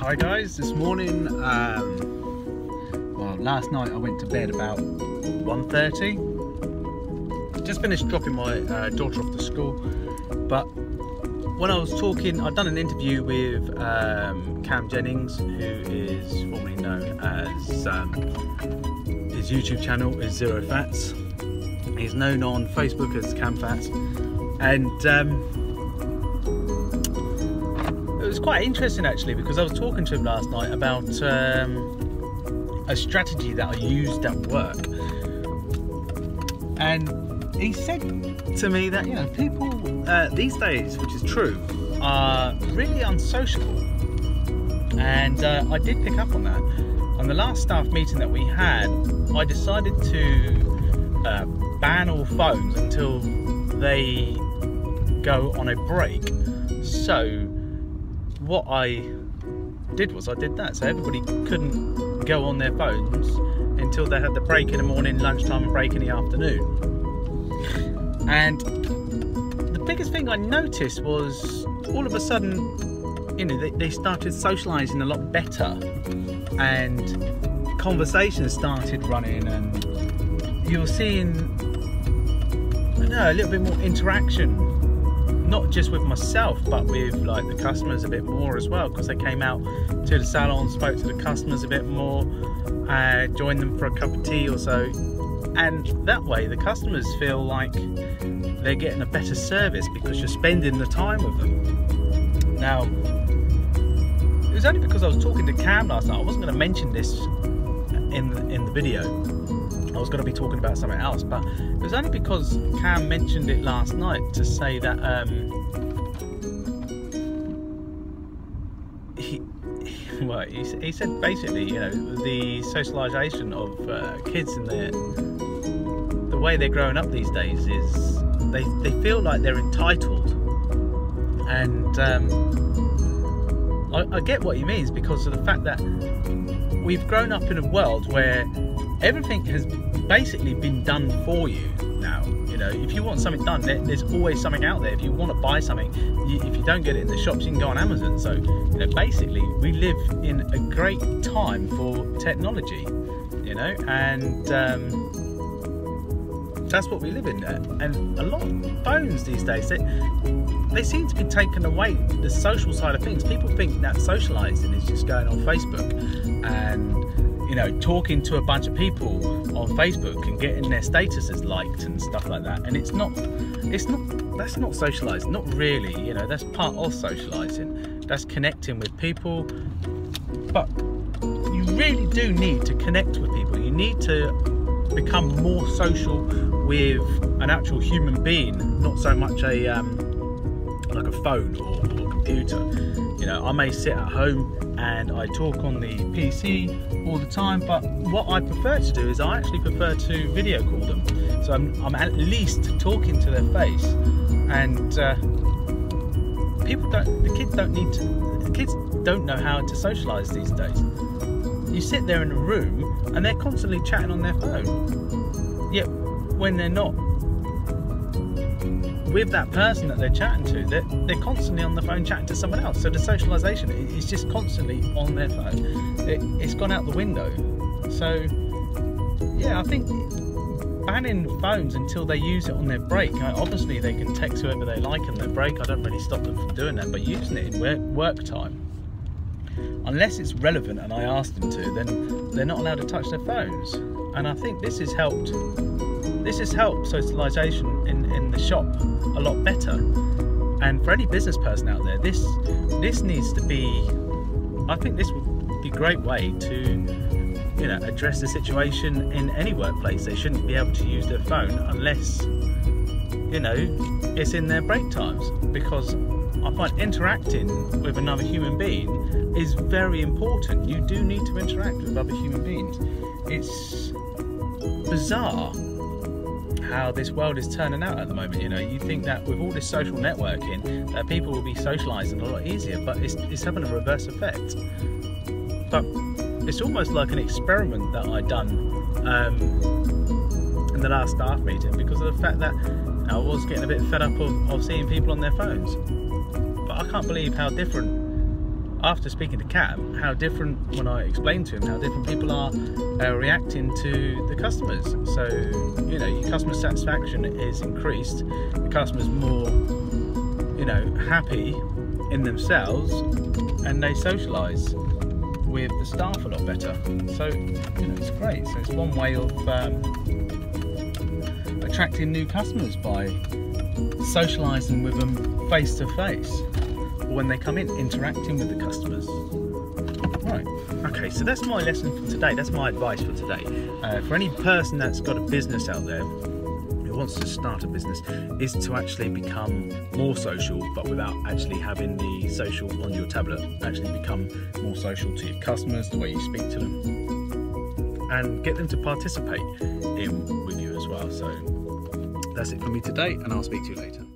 Hi guys, this morning, well, last night I went to bed about 1:30. Just finished dropping my daughter off to school, but when I was talking, I'd done an interview with Cam Jennings, who is formerly known as, his YouTube channel is Zero Fats. He's known on Facebook as Cam Fats, and it was quite interesting actually, because I was talking to him last night about a strategy that I used at work, and he said to me that, you know, people these days, which is true, are really unsociable, and I did pick up on that. On the last staff meeting that we had, I decided to ban all phones until they go on a break. So what I did was I did that, so everybody couldn't go on their phones until they had the break in the morning, lunchtime and break in the afternoon. And the biggest thing I noticed was all of a sudden, you know, they started socializing a lot better, and conversations started running, and you were seeing, I don't know, a little bit more interaction, not just with myself but with like the customers a bit more as well, because they came out to the salon, spoke to the customers a bit more, joined them for a cup of tea or so, and that way the customers feel like they're getting a better service because you're spending the time with them. Now, it was only because I was talking to Cam last night. I wasn't going to mention this in the video. I was going to be talking about something else, but it was only because Cam mentioned it last night to say that he said basically, you know, the socialization of kids and the way they're growing up these days is they feel like they're entitled, and I get what he means, because of the fact that we've grown up in a world where everything has basically been done for you now. You know, if you want something done, there's always something out there. If you want to buy something, if you don't get it in the shops, you can go on Amazon. So, you know, basically we live in a great time for technology, you know, and that's what we live in. And a lot of phones these days, they seem to be taking away the social side of things. People think that socializing is just going on Facebook and, you know, talking to a bunch of people on Facebook and getting their statuses liked and stuff like that. And that's not socializing, not really, you know, that's part of socializing. That's connecting with people. But you really do need to connect with people. You need to become more social with an actual human being, not so much a like a phone or a computer. You know, I may sit at home and I talk on the PC all the time, but what I prefer to do is I actually prefer to video call them, so I'm at least talking to their face. And the kids don't know how to socialize these days. You sit there in a room and they're constantly chatting on their phone, yet when they're not with that person that they're chatting to, they're constantly on the phone chatting to someone else. So the socialization is just constantly on their phone. It's gone out the window. So yeah, I think banning phones until they use it on their break. Obviously they can text whoever they like on their break. I don't really stop them from doing that, but using it in work time, unless it's relevant and I ask them to, then they're not allowed to touch their phones. And I think this has helped socialization in the shop a lot better. And for any business person out there, this needs to be, I think this would be a great way to, you know, address the situation in any workplace. They shouldn't be able to use their phone unless, you know, it's in their break times, because I find interacting with another human being is very important. You do need to interact with other human beings. It's bizarre how this world is turning out at the moment. You know, you think that with all this social networking that people will be socializing a lot easier, but it's having a reverse effect. But it's almost like an experiment that I done in the last staff meeting, because of the fact that I was getting a bit fed up of seeing people on their phones. But I can't believe how different after speaking to Cam, how different, when I explained to him how different people are reacting to the customers. So, you know, your customer satisfaction is increased, the customer's more, you know, happy in themselves, and they socialise with the staff a lot better. So, you know, it's great. So it's one way of attracting new customers, by socialising with them face to face, or when they come in, interacting with the customers. Right, okay, so that's my lesson for today. That's my advice for today. For any person that's got a business out there who wants to start a business, is to actually become more social, but without actually having the social on your tablet. Actually become more social to your customers, the way you speak to them, and get them to participate with you as well. So that's it for me today, and I'll speak to you later.